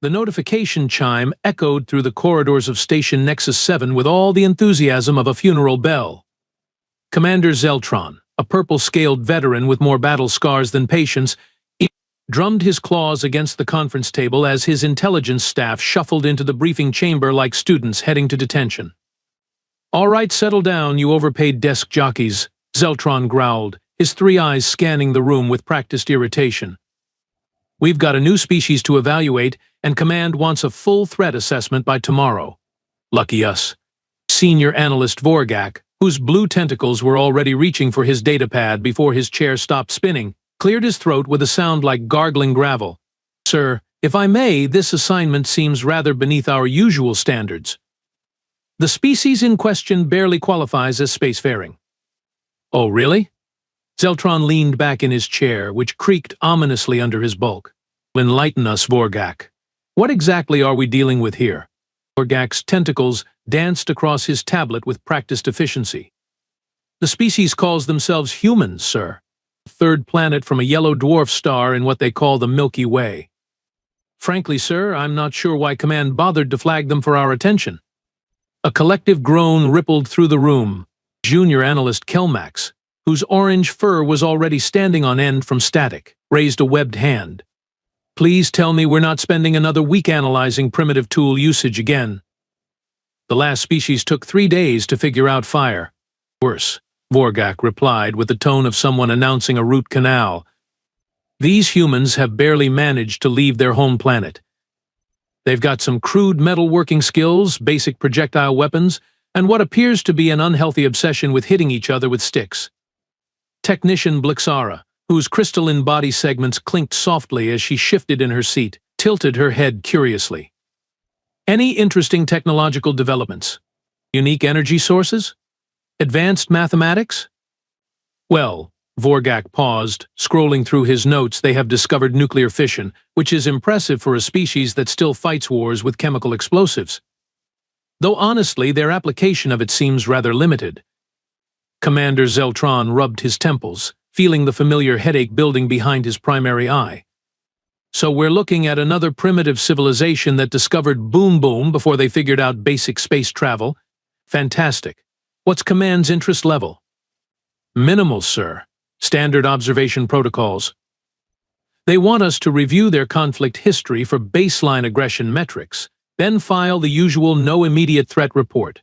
The notification chime echoed through the corridors of Station Nexus 7 with all the enthusiasm of a funeral bell. Commander Zeltron, a purple-scaled veteran with more battle scars than patience, drummed his claws against the conference table as his intelligence staff shuffled into the briefing chamber like students heading to detention. "All right, settle down, you overpaid desk jockeys," Zeltron growled, his three eyes scanning the room with practiced irritation. "We've got a new species to evaluate, and Command wants a full threat assessment by tomorrow." Lucky us. Senior Analyst Vorgak, whose blue tentacles were already reaching for his datapad before his chair stopped spinning, cleared his throat with a sound like gargling gravel. "Sir, if I may, this assignment seems rather beneath our usual standards. The species in question barely qualifies as spacefaring." "Oh, really?" Zeltron leaned back in his chair, which creaked ominously under his bulk. "Enlighten us, Vorgak. What exactly are we dealing with here?" Vorgak's tentacles danced across his tablet with practiced efficiency. "The species calls themselves humans, sir. A third planet from a yellow dwarf star in what they call the Milky Way. Frankly, sir, I'm not sure why Command bothered to flag them for our attention." A collective groan rippled through the room. Junior Analyst Kelmax, whose orange fur was already standing on end from static, raised a webbed hand. "Please tell me we're not spending another week analyzing primitive tool usage again. The last species took 3 days to figure out fire." "Worse," Vorgak replied with the tone of someone announcing a root canal. "These humans have barely managed to leave their home planet. They've got some crude metalworking skills, basic projectile weapons, and what appears to be an unhealthy obsession with hitting each other with sticks." Technician Blixara, whose crystalline body segments clinked softly as she shifted in her seat, tilted her head curiously. "Any interesting technological developments? Unique energy sources? Advanced mathematics?" "Well," Vorgak paused, scrolling through his notes. "They have discovered nuclear fission, which is impressive for a species that still fights wars with chemical explosives. Though honestly, their application of it seems rather limited." Commander Zeltron rubbed his temples, feeling the familiar headache building behind his primary eye. "So we're looking at another primitive civilization that discovered Boom Boom before they figured out basic space travel? Fantastic. What's Command's interest level?" "Minimal, sir. Standard observation protocols. They want us to review their conflict history for baseline aggression metrics, then file the usual no immediate threat report."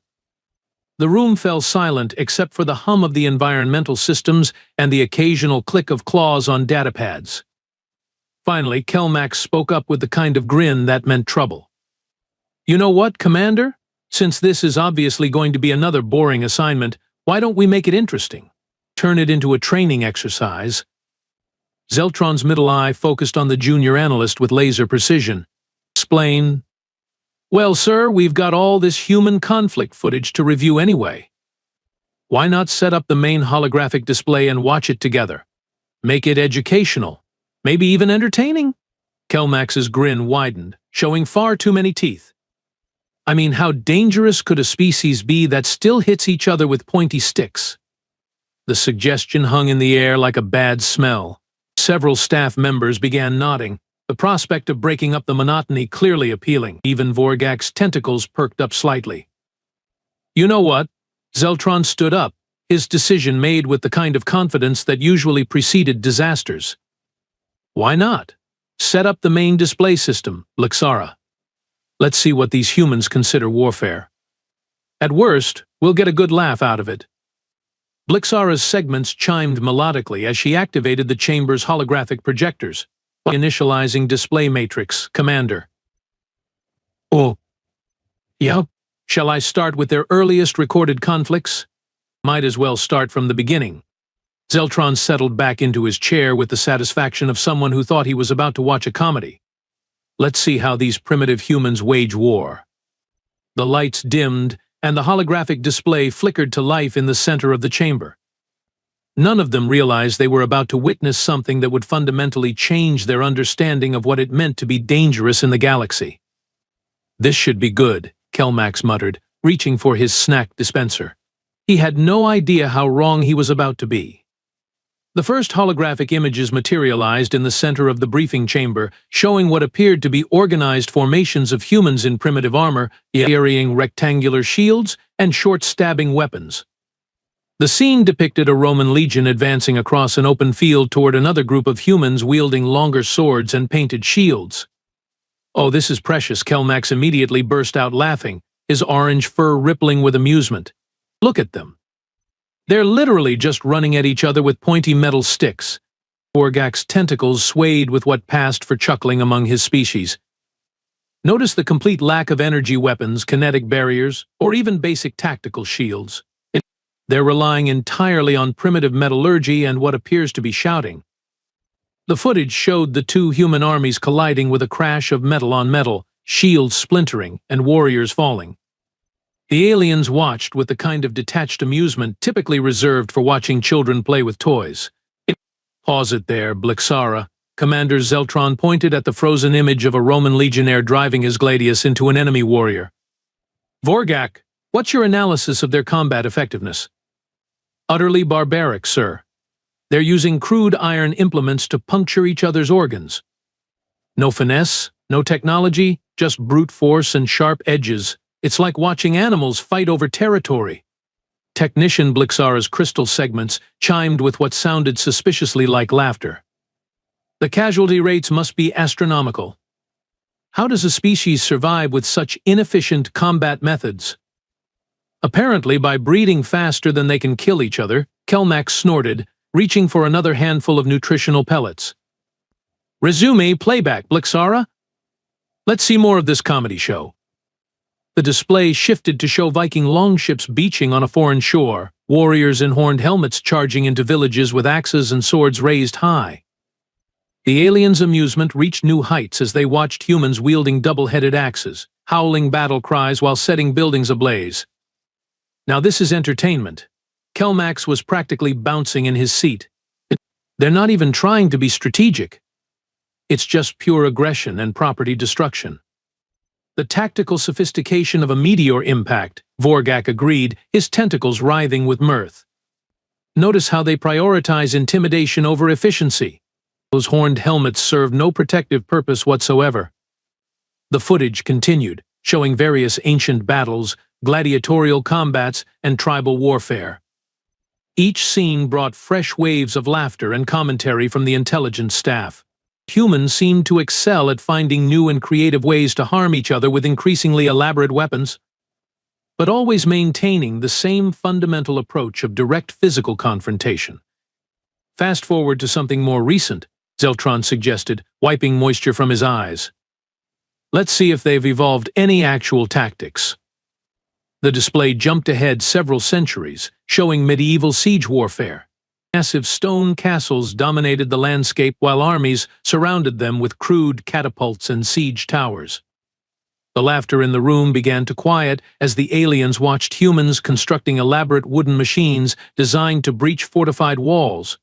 The room fell silent except for the hum of the environmental systems and the occasional click of claws on datapads. Finally, Kelmax spoke up with the kind of grin that meant trouble. "You know what, Commander? Since this is obviously going to be another boring assignment, why don't we make it interesting? Turn it into a training exercise." Zeltron's middle eye focused on the junior analyst with laser precision. "Explain." "Well, sir, we've got all this human conflict footage to review anyway. Why not set up the main holographic display and watch it together? Make it educational, maybe even entertaining?" Kelmax's grin widened, showing far too many teeth. "I mean, how dangerous could a species be that still hits each other with pointy sticks?" The suggestion hung in the air like a bad smell. Several staff members began nodding, the prospect of breaking up the monotony clearly appealing. Even Vorgak's tentacles perked up slightly. "You know what?" Zeltron stood up, his decision made with the kind of confidence that usually preceded disasters. "Why not? Set up the main display system, Blixara. Let's see what these humans consider warfare. At worst, we'll get a good laugh out of it." Blixara's segments chimed melodically as she activated the chamber's holographic projectors. "Initializing display matrix, Commander." "Oh. Yep. Shall I start with their earliest recorded conflicts?" "Might as well start from the beginning." Zeltron settled back into his chair with the satisfaction of someone who thought he was about to watch a comedy. "Let's see how these primitive humans wage war." The lights dimmed, and the holographic display flickered to life in the center of the chamber. None of them realized they were about to witness something that would fundamentally change their understanding of what it meant to be dangerous in the galaxy. "This should be good," Kelmax muttered, reaching for his snack dispenser. He had no idea how wrong he was about to be. The first holographic images materialized in the center of the briefing chamber, showing what appeared to be organized formations of humans in primitive armor, carrying rectangular shields and short-stabbing weapons. The scene depicted a Roman legion advancing across an open field toward another group of humans wielding longer swords and painted shields. "Oh, this is precious," Kelmax immediately burst out laughing, his orange fur rippling with amusement. "Look at them. They're literally just running at each other with pointy metal sticks." Vorgak's tentacles swayed with what passed for chuckling among his species. Notice the complete lack of energy weapons, kinetic barriers, or even basic tactical shields. They're relying entirely on primitive metallurgy and what appears to be shouting. The footage showed the two human armies colliding with a crash of metal on metal, shields splintering, and warriors falling. The aliens watched with the kind of detached amusement typically reserved for watching children play with toys. "Pause it there, Blixara." Commander Zeltron pointed at the frozen image of a Roman legionnaire driving his gladius into an enemy warrior. "Vorgak, what's your analysis of their combat effectiveness?" "Utterly barbaric, sir. They're using crude iron implements to puncture each other's organs. No finesse, no technology, just brute force and sharp edges. It's like watching animals fight over territory." Technician Blixara's crystal segments chimed with what sounded suspiciously like laughter. "The casualty rates must be astronomical. How does a species survive with such inefficient combat methods?" "Apparently by breeding faster than they can kill each other," Kelmax snorted, reaching for another handful of nutritional pellets. "Resume playback, Blixara. Let's see more of this comedy show." The display shifted to show Viking longships beaching on a foreign shore, warriors in horned helmets charging into villages with axes and swords raised high. The aliens' amusement reached new heights as they watched humans wielding double-headed axes, howling battle cries while setting buildings ablaze. Now this is entertainment. Kelmax was practically bouncing in his seat. They're not even trying to be strategic. It's just pure aggression and property destruction. "The tactical sophistication of a meteor impact," Vorgak agreed, his tentacles writhing with mirth. "Notice how they prioritize intimidation over efficiency. Those horned helmets serve no protective purpose whatsoever." The footage continued, showing various ancient battles, gladiatorial combats, and tribal warfare. Each scene brought fresh waves of laughter and commentary from the intelligence staff. Humans seemed to excel at finding new and creative ways to harm each other with increasingly elaborate weapons, but always maintaining the same fundamental approach of direct physical confrontation. "Fast forward to something more recent," Zeltron suggested, wiping moisture from his eyes. "Let's see if they've evolved any actual tactics." The display jumped ahead several centuries, showing medieval siege warfare. Massive stone castles dominated the landscape while armies surrounded them with crude catapults and siege towers. The laughter in the room began to quiet as the aliens watched humans constructing elaborate wooden machines designed to breach fortified walls.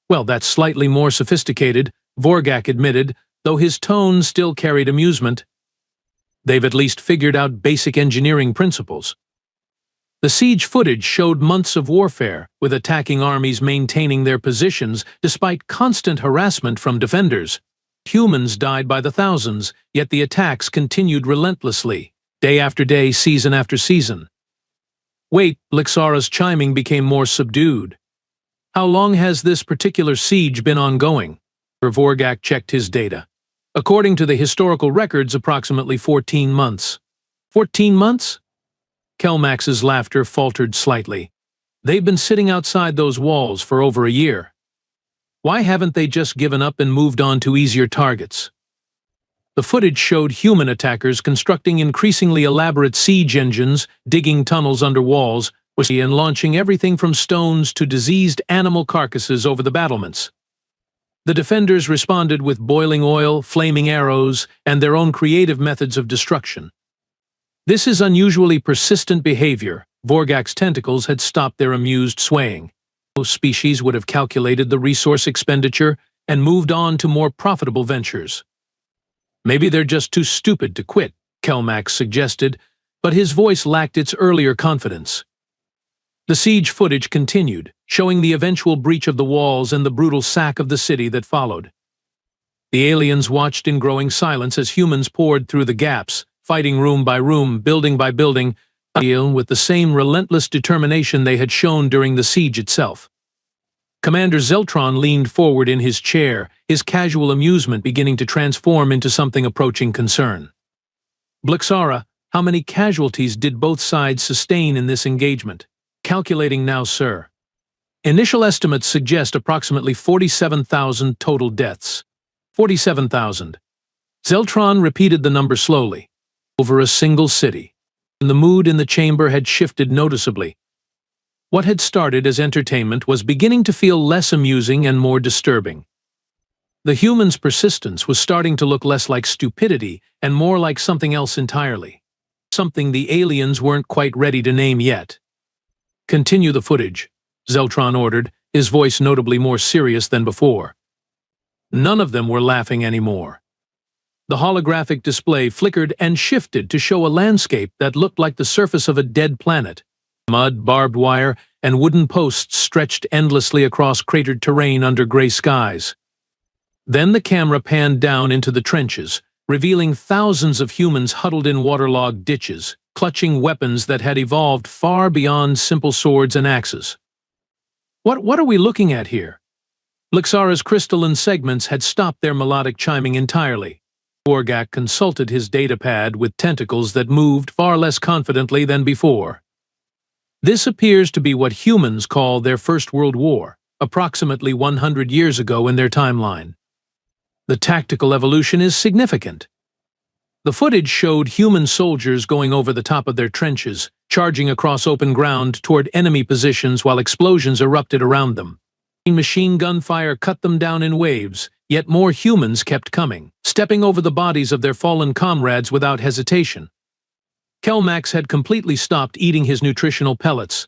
"Well, that's slightly more sophisticated," Vorgak admitted, though his tone still carried amusement. "They've at least figured out basic engineering principles." The siege footage showed months of warfare, with attacking armies maintaining their positions despite constant harassment from defenders. Humans died by the thousands, yet the attacks continued relentlessly, day after day, season after season. "Wait," Blixara's chiming became more subdued. "How long has this particular siege been ongoing?" Vorgak checked his data. "According to the historical records, approximately 14 months. 14 months? Kelmax's laughter faltered slightly. "They've been sitting outside those walls for over a year. Why haven't they just given up and moved on to easier targets?" The footage showed human attackers constructing increasingly elaborate siege engines, digging tunnels under walls, and launching everything from stones to diseased animal carcasses over the battlements. The defenders responded with boiling oil, flaming arrows, and their own creative methods of destruction. This is unusually persistent behavior. Vorgak's tentacles had stopped their amused swaying. Most species would have calculated the resource expenditure and moved on to more profitable ventures. "Maybe they're just too stupid to quit," Kelmax suggested, but his voice lacked its earlier confidence. The siege footage continued, showing the eventual breach of the walls and the brutal sack of the city that followed. The aliens watched in growing silence as humans poured through the gaps, fighting room by room, building by building, with the same relentless determination they had shown during the siege itself. Commander Zeltron leaned forward in his chair, his casual amusement beginning to transform into something approaching concern. Blixara, how many casualties did both sides sustain in this engagement? Calculating now, sir. Initial estimates suggest approximately 47,000 total deaths. 47,000. Zeltron repeated the number slowly. Over a single city. And the mood in the chamber had shifted noticeably. What had started as entertainment was beginning to feel less amusing and more disturbing. The humans' persistence was starting to look less like stupidity and more like something else entirely. Something the aliens weren't quite ready to name yet. Continue the footage, Zeltron ordered, his voice notably more serious than before. None of them were laughing anymore. The holographic display flickered and shifted to show a landscape that looked like the surface of a dead planet. Mud, barbed wire, and wooden posts stretched endlessly across cratered terrain under gray skies. Then the camera panned down into the trenches, revealing thousands of humans huddled in waterlogged ditches, clutching weapons that had evolved far beyond simple swords and axes. What are we looking at here? Blixara's crystalline segments had stopped their melodic chiming entirely. Vorgak consulted his datapad with tentacles that moved far less confidently than before. This appears to be what humans call their First World War, approximately 100 years ago in their timeline. The tactical evolution is significant. The footage showed human soldiers going over the top of their trenches, charging across open ground toward enemy positions while explosions erupted around them. Machine gun fire cut them down in waves, yet more humans kept coming, stepping over the bodies of their fallen comrades without hesitation. Kelmax had completely stopped eating his nutritional pellets.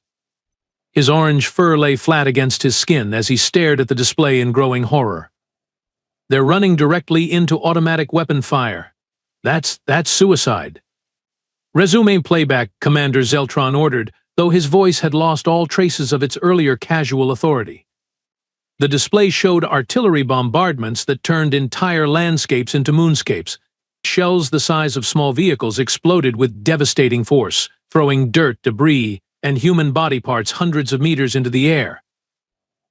His orange fur lay flat against his skin as he stared at the display in growing horror. They're running directly into automatic weapon fire. That's suicide. Resume playback, Commander Zeltron ordered, though his voice had lost all traces of its earlier casual authority. The display showed artillery bombardments that turned entire landscapes into moonscapes. Shells the size of small vehicles exploded with devastating force, throwing dirt, debris, and human body parts hundreds of meters into the air.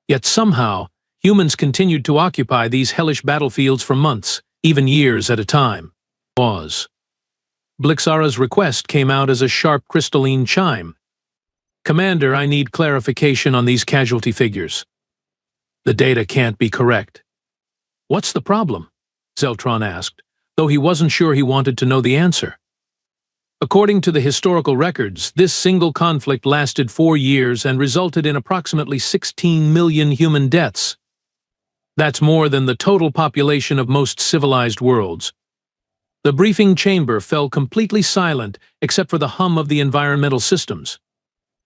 Yet somehow, humans continued to occupy these hellish battlefields for months, even years at a time. Blixara's request came out as a sharp crystalline chime. Commander, I need clarification on these casualty figures. The data can't be correct. What's the problem? Zeltron asked, though he wasn't sure he wanted to know the answer. According to the historical records, this single conflict lasted 4 years and resulted in approximately 16 million human deaths. That's more than the total population of most civilized worlds. The briefing chamber fell completely silent except for the hum of the environmental systems.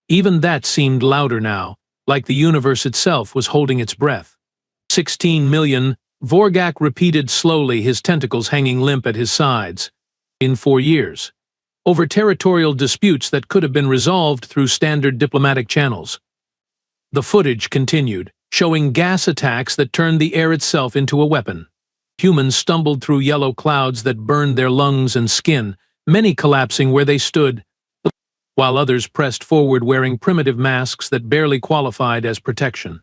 Even that seemed louder now, like the universe itself was holding its breath. 16 million, Vorgak repeated slowly, his tentacles hanging limp at his sides. In 4 years. Over territorial disputes that could have been resolved through standard diplomatic channels. The footage continued, showing gas attacks that turned the air itself into a weapon. Humans stumbled through yellow clouds that burned their lungs and skin, many collapsing where they stood, while others pressed forward wearing primitive masks that barely qualified as protection.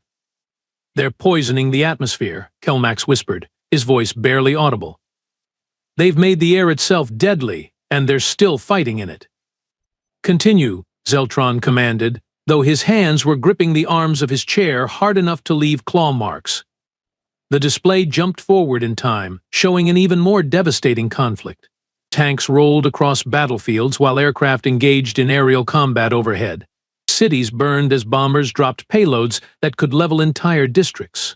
They're poisoning the atmosphere, Kelmax whispered, his voice barely audible. They've made the air itself deadly, and they're still fighting in it. Continue, Zeltron commanded, though his hands were gripping the arms of his chair hard enough to leave claw marks. The display jumped forward in time, showing an even more devastating conflict. Tanks rolled across battlefields while aircraft engaged in aerial combat overhead. Cities burned as bombers dropped payloads that could level entire districts.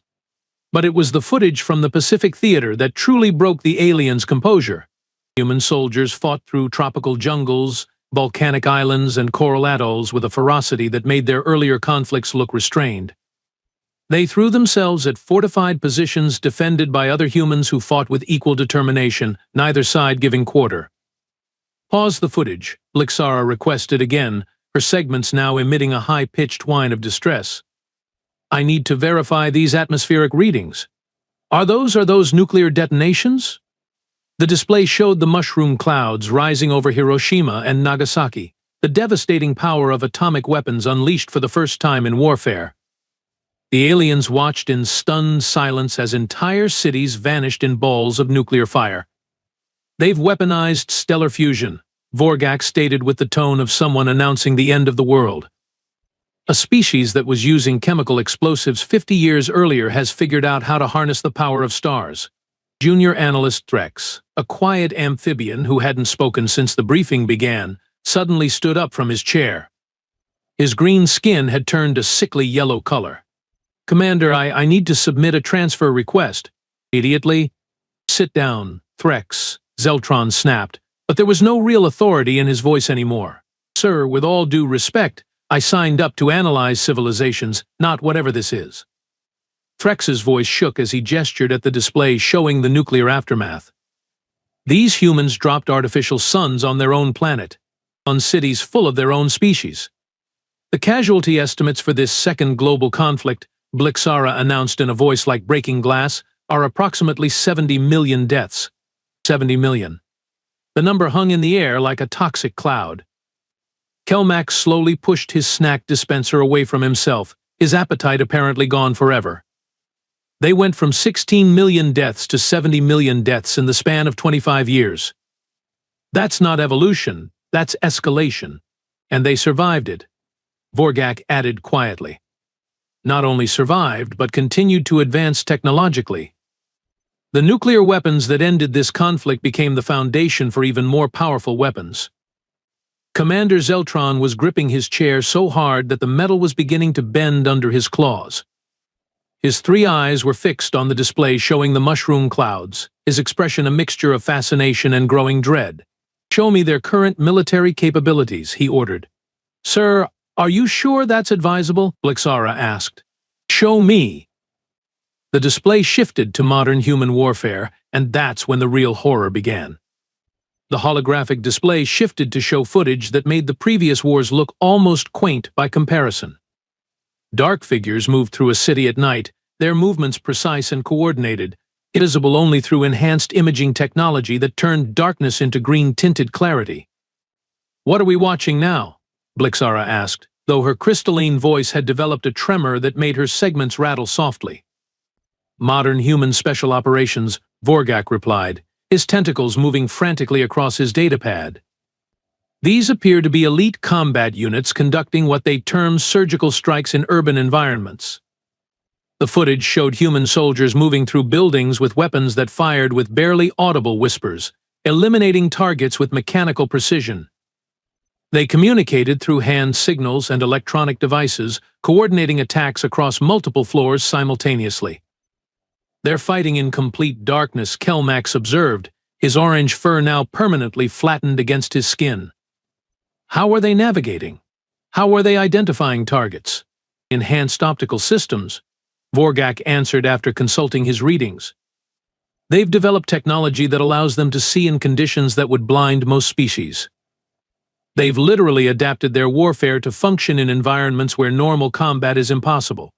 But it was the footage from the Pacific Theater that truly broke the aliens' composure. Human soldiers fought through tropical jungles, volcanic islands, and coral atolls with a ferocity that made their earlier conflicts look restrained. They threw themselves at fortified positions defended by other humans who fought with equal determination, neither side giving quarter. Pause the footage, Blixara requested again, her segments now emitting a high-pitched whine of distress. "I need to verify these atmospheric readings. Are those nuclear detonations?" The display showed the mushroom clouds rising over Hiroshima and Nagasaki, the devastating power of atomic weapons unleashed for the first time in warfare. The aliens watched in stunned silence as entire cities vanished in balls of nuclear fire. "They've weaponized stellar fusion," Vorgak stated with the tone of someone announcing the end of the world. "A species that was using chemical explosives 50 years earlier has figured out how to harness the power of stars." Junior analyst Threx, a quiet amphibian who hadn't spoken since the briefing began, suddenly stood up from his chair. His green skin had turned a sickly yellow color. "Commander, I need to submit a transfer request." "Immediately?" "Sit down, Threx," Zeltron snapped, but there was no real authority in his voice anymore. "Sir, with all due respect, I signed up to analyze civilizations, not whatever this is." Threx's voice shook as he gestured at the display showing the nuclear aftermath. These humans dropped artificial suns on their own planet, on cities full of their own species. "The casualty estimates for this second global conflict," Blixara announced in a voice like breaking glass, "are approximately 70 million deaths." 70 million. The number hung in the air like a toxic cloud. Kelmax slowly pushed his snack dispenser away from himself, his appetite apparently gone forever. "They went from 16 million deaths to 70 million deaths in the span of 25 years. That's not evolution, that's escalation. And they survived it," Vorgak added quietly. "Not only survived, but continued to advance technologically. The nuclear weapons that ended this conflict became the foundation for even more powerful weapons." Commander Zeltron was gripping his chair so hard that the metal was beginning to bend under his claws. His three eyes were fixed on the display showing the mushroom clouds, his expression a mixture of fascination and growing dread. "Show me their current military capabilities," he ordered. "Sir, are you sure that's advisable?" Blixara asked. "Show me." The display shifted to modern human warfare, and that's when the real horror began. The holographic display shifted to show footage that made the previous wars look almost quaint by comparison. Dark figures moved through a city at night, their movements precise and coordinated, visible only through enhanced imaging technology that turned darkness into green-tinted clarity. "What are we watching now?" Blixara asked, though her crystalline voice had developed a tremor that made her segments rattle softly. "Modern human special operations," Vorgak replied, his tentacles moving frantically across his datapad. "These appear to be elite combat units conducting what they term surgical strikes in urban environments." The footage showed human soldiers moving through buildings with weapons that fired with barely audible whispers, eliminating targets with mechanical precision. They communicated through hand signals and electronic devices, coordinating attacks across multiple floors simultaneously. "They're fighting in complete darkness," Kelmax observed, his orange fur now permanently flattened against his skin. "How are they navigating? How are they identifying targets?" "Enhanced optical systems," Vorgak answered after consulting his readings. "They've developed technology that allows them to see in conditions that would blind most species. They've literally adapted their warfare to function in environments where normal combat is impossible."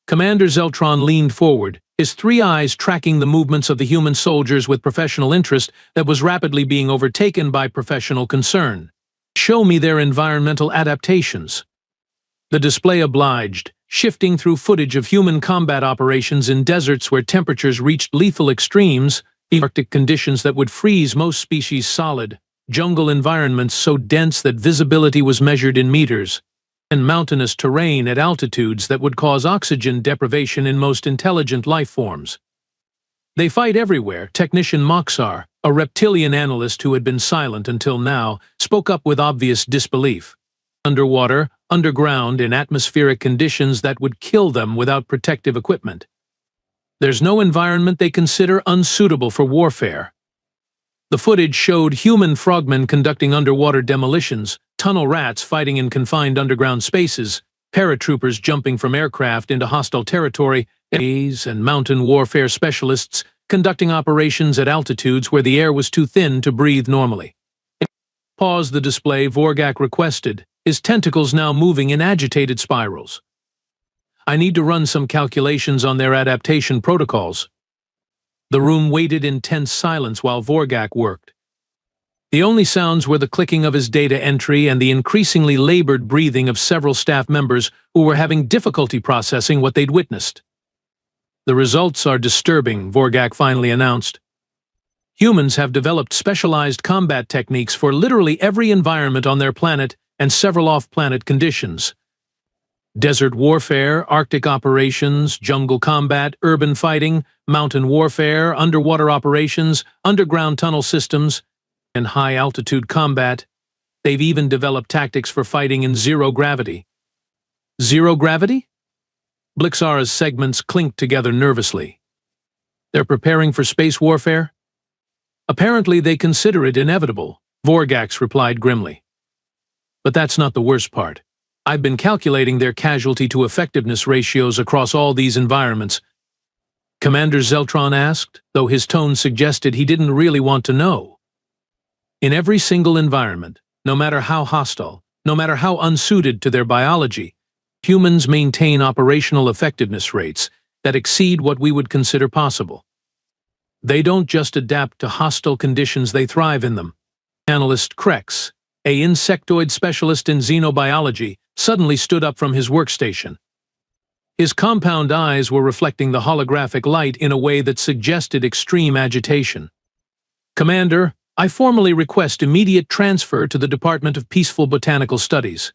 Commander Zeltron leaned forward, his three eyes tracking the movements of the human soldiers with professional interest that was rapidly being overtaken by professional concern. "Show me their environmental adaptations." The display obliged, shifting through footage of human combat operations in deserts where temperatures reached lethal extremes, Arctic conditions that would freeze most species solid, jungle environments so dense that visibility was measured in meters, and mountainous terrain at altitudes that would cause oxygen deprivation in most intelligent life forms. "They fight everywhere," Technician Moxar, a reptilian analyst who had been silent until now, spoke up with obvious disbelief. "Underwater, underground, in atmospheric conditions that would kill them without protective equipment. There's no environment they consider unsuitable for warfare." The footage showed human frogmen conducting underwater demolitions, tunnel rats fighting in confined underground spaces, paratroopers jumping from aircraft into hostile territory, and mountain warfare specialists conducting operations at altitudes where the air was too thin to breathe normally. "Pause the display," Vorgak requested, his tentacles now moving in agitated spirals. I need to run some calculations on their adaptation protocols. The room waited in tense silence while Vorgak worked. The only sounds were the clicking of his data entry and the increasingly labored breathing of several staff members who were having difficulty processing what they'd witnessed. The results are disturbing, Vorgak finally announced. Humans have developed specialized combat techniques for literally every environment on their planet and several off-planet conditions. Desert warfare, Arctic operations, jungle combat, urban fighting, mountain warfare, underwater operations, underground tunnel systems, and high-altitude combat. They've even developed tactics for fighting in zero gravity. Zero gravity? Blixara's segments clinked together nervously. They're preparing for space warfare? Apparently they consider it inevitable, Vorgax replied grimly. But that's not the worst part. I've been calculating their casualty-to-effectiveness ratios across all these environments. Commander Zeltron asked, though his tone suggested he didn't really want to know. In every single environment, no matter how hostile, no matter how unsuited to their biology, humans maintain operational effectiveness rates that exceed what we would consider possible. They don't just adapt to hostile conditions, they thrive in them. Analyst Krex, an insectoid specialist in xenobiology, suddenly stood up from his workstation. His compound eyes were reflecting the holographic light in a way that suggested extreme agitation. Commander, I formally request immediate transfer to the Department of Peaceful Botanical Studies.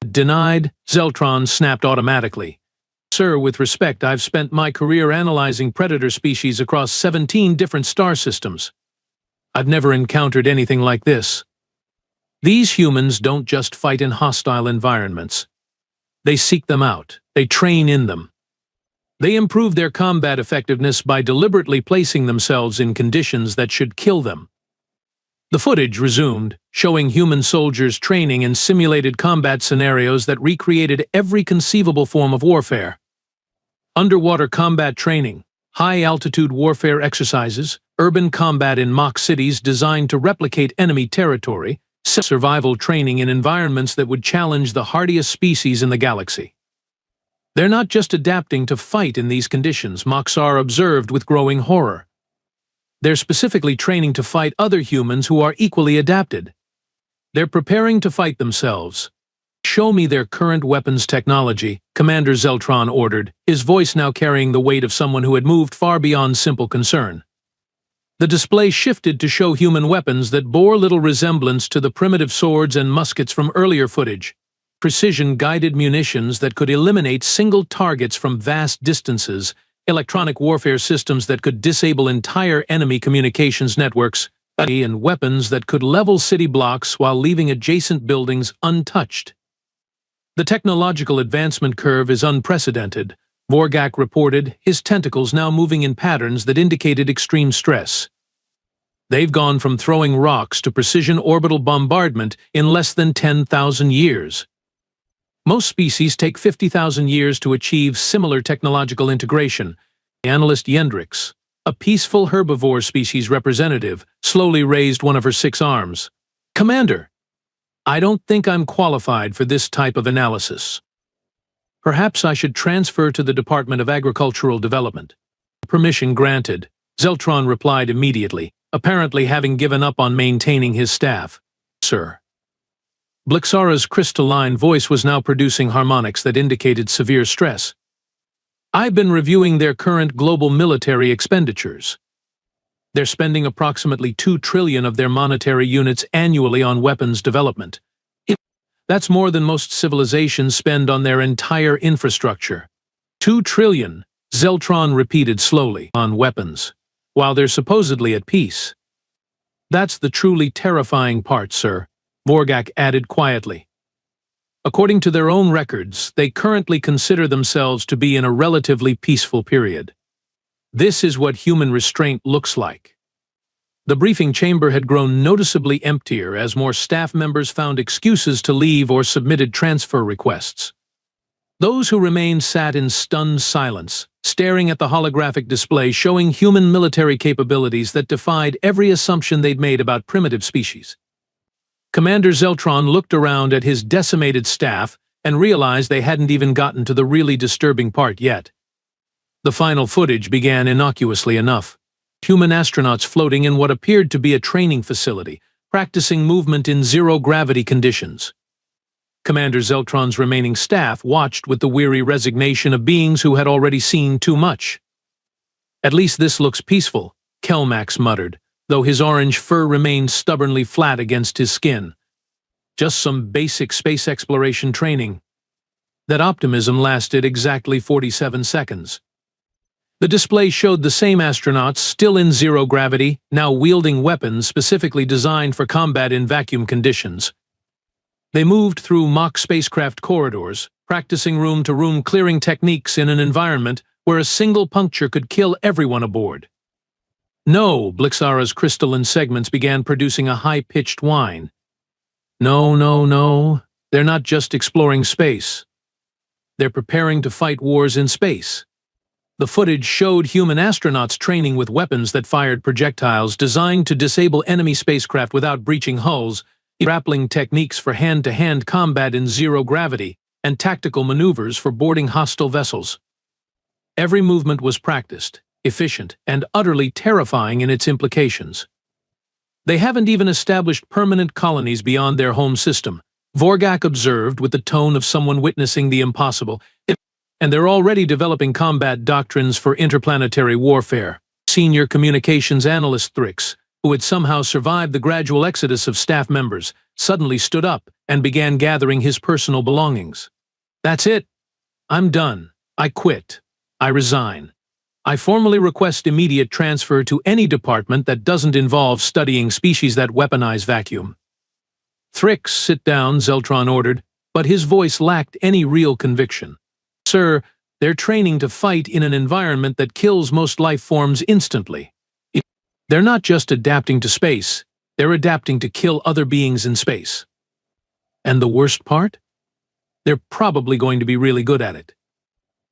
Denied, Zeltron snapped automatically. Sir, with respect, I've spent my career analyzing predator species across 17 different star systems. I've never encountered anything like this. These humans don't just fight in hostile environments. They seek them out. They train in them. They improve their combat effectiveness by deliberately placing themselves in conditions that should kill them. The footage resumed, showing human soldiers training in simulated combat scenarios that recreated every conceivable form of warfare. Underwater combat training, high-altitude warfare exercises, urban combat in mock cities designed to replicate enemy territory, survival training in environments that would challenge the hardiest species in the galaxy. They're not just adapting to fight in these conditions, Moxar observed with growing horror. They're specifically training to fight other humans who are equally adapted. They're preparing to fight themselves. Show me their current weapons technology, Commander Zeltron ordered, his voice now carrying the weight of someone who had moved far beyond simple concern. The display shifted to show human weapons that bore little resemblance to the primitive swords and muskets from earlier footage. Precision-guided munitions that could eliminate single targets from vast distances, electronic warfare systems that could disable entire enemy communications networks, and weapons that could level city blocks while leaving adjacent buildings untouched. The technological advancement curve is unprecedented, Vorgak reported, his tentacles now moving in patterns that indicated extreme stress. They've gone from throwing rocks to precision orbital bombardment in less than 10,000 years. Most species take 50,000 years to achieve similar technological integration. Analyst Yendrix, a peaceful herbivore species representative, slowly raised one of her 6 arms. Commander, I don't think I'm qualified for this type of analysis. Perhaps I should transfer to the Department of Agricultural Development. Permission granted, Zeltron replied immediately, apparently having given up on maintaining his staff. Sir. Blixara's crystalline voice was now producing harmonics that indicated severe stress. I've been reviewing their current global military expenditures. They're spending approximately 2 trillion of their monetary units annually on weapons development. That's more than most civilizations spend on their entire infrastructure. 2 trillion, Zeltron repeated slowly, on weapons, while they're supposedly at peace. That's the truly terrifying part, sir, Vorgak added quietly. According to their own records, they currently consider themselves to be in a relatively peaceful period. This is what human restraint looks like. The briefing chamber had grown noticeably emptier as more staff members found excuses to leave or submitted transfer requests. Those who remained sat in stunned silence, staring at the holographic display showing human military capabilities that defied every assumption they'd made about primitive species. Commander Zeltron looked around at his decimated staff and realized they hadn't even gotten to the really disturbing part yet. The final footage began innocuously enough. Human astronauts floating in what appeared to be a training facility, practicing movement in zero-gravity conditions. Commander Zeltron's remaining staff watched with the weary resignation of beings who had already seen too much. "At least this looks peaceful," Kelmax muttered, though his orange fur remained stubbornly flat against his skin. "Just some basic space exploration training." That optimism lasted exactly 47 seconds. The display showed the same astronauts, still in zero gravity, now wielding weapons specifically designed for combat in vacuum conditions. They moved through mock spacecraft corridors, practicing room-to-room clearing techniques in an environment where a single puncture could kill everyone aboard. "No," Blixara's crystalline segments began producing a high-pitched whine. "No, no, no. They're not just exploring space. They're preparing to fight wars in space." The footage showed human astronauts training with weapons that fired projectiles designed to disable enemy spacecraft without breaching hulls, grappling techniques for hand-to-hand combat in zero gravity, and tactical maneuvers for boarding hostile vessels. Every movement was practiced, efficient, and utterly terrifying in its implications. "They haven't even established permanent colonies beyond their home system," Vorgak observed with the tone of someone witnessing the impossible. "And they're already developing combat doctrines for interplanetary warfare." Senior communications analyst Thrix, who had somehow survived the gradual exodus of staff members, suddenly stood up and began gathering his personal belongings. "That's it. I'm done. I quit. I resign. I formally request immediate transfer to any department that doesn't involve studying species that weaponize vacuum." "Thrix, sit down," Zeltron ordered, but his voice lacked any real conviction. "Sir, they're training to fight in an environment that kills most life forms instantly. They're not just adapting to space, they're adapting to kill other beings in space. And the worst part? They're probably going to be really good at it."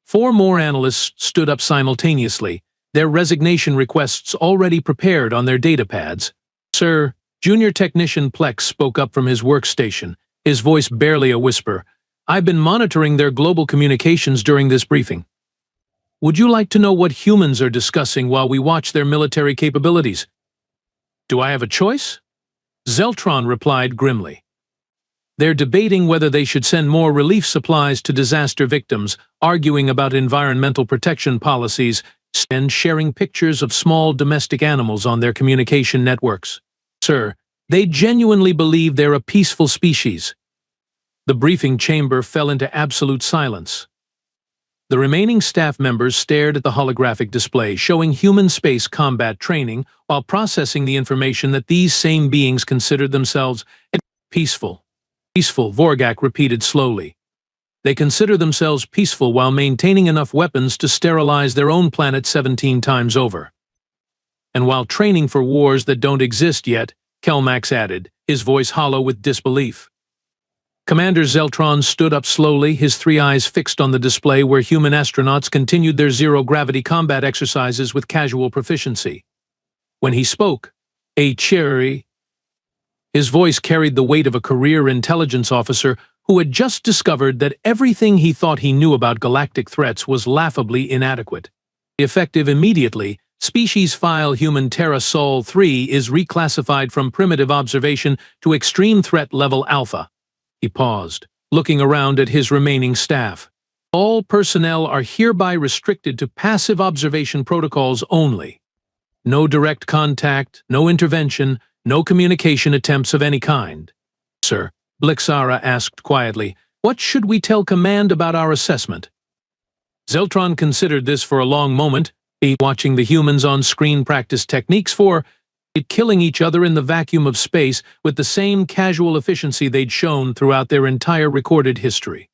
4 more analysts stood up simultaneously, their resignation requests already prepared on their datapads. "Sir," Junior Technician Plex spoke up from his workstation, his voice barely a whisper, "I've been monitoring their global communications during this briefing. Would you like to know what humans are discussing while we watch their military capabilities?" "Do I have a choice?" Zeltron replied grimly. "They're debating whether they should send more relief supplies to disaster victims, arguing about environmental protection policies, and sharing pictures of small domestic animals on their communication networks. Sir, they genuinely believe they're a peaceful species." The briefing chamber fell into absolute silence. The remaining staff members stared at the holographic display showing human space combat training while processing the information that these same beings considered themselves peaceful. "Peaceful," Vorgak repeated slowly. "They consider themselves peaceful while maintaining enough weapons to sterilize their own planet 17 times over. And while training for wars that don't exist yet," Kelmax added, his voice hollow with disbelief. Commander Zeltron stood up slowly, his 3 eyes fixed on the display where human astronauts continued their zero-gravity combat exercises with casual proficiency. When he spoke, a cheery, his voice carried the weight of a career intelligence officer who had just discovered that everything he thought he knew about galactic threats was laughably inadequate. "Effective immediately, Species File Human Terra Sol 3 is reclassified from primitive observation to extreme threat level Alpha." He paused, looking around at his remaining staff. "All personnel are hereby restricted to passive observation protocols only. No direct contact, no intervention, no communication attempts of any kind." "Sir," Blixara asked quietly, "what should we tell Command about our assessment?" Zeltron considered this for a long moment, watching the humans on screen practice techniques for killing each other in the vacuum of space with the same casual efficiency they'd shown throughout their entire recorded history.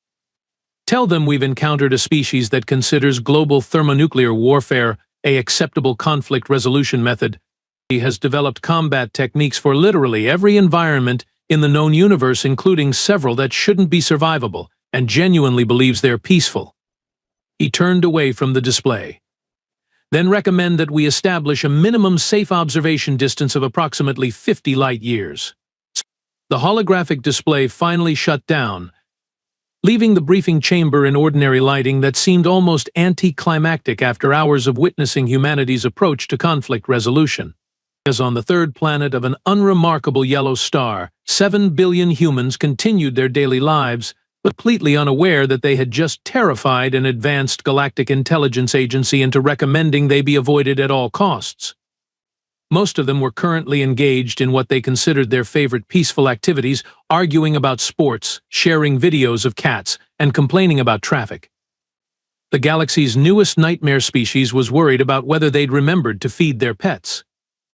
"Tell them we've encountered a species that considers global thermonuclear warfare an acceptable conflict resolution method. He has developed combat techniques for literally every environment in the known universe, including several that shouldn't be survivable, and genuinely believes they're peaceful." He turned away from the display. "Then recommend that we establish a minimum safe observation distance of approximately 50 light-years." The holographic display finally shut down, leaving the briefing chamber in ordinary lighting that seemed almost anticlimactic after hours of witnessing humanity's approach to conflict resolution. As on the third planet of an unremarkable yellow star, 7 billion humans continued their daily lives, completely unaware that they had just terrified an advanced galactic intelligence agency into recommending they be avoided at all costs. Most of them were currently engaged in what they considered their favorite peaceful activities, arguing about sports, sharing videos of cats, and complaining about traffic. The galaxy's newest nightmare species was worried about whether they'd remembered to feed their pets.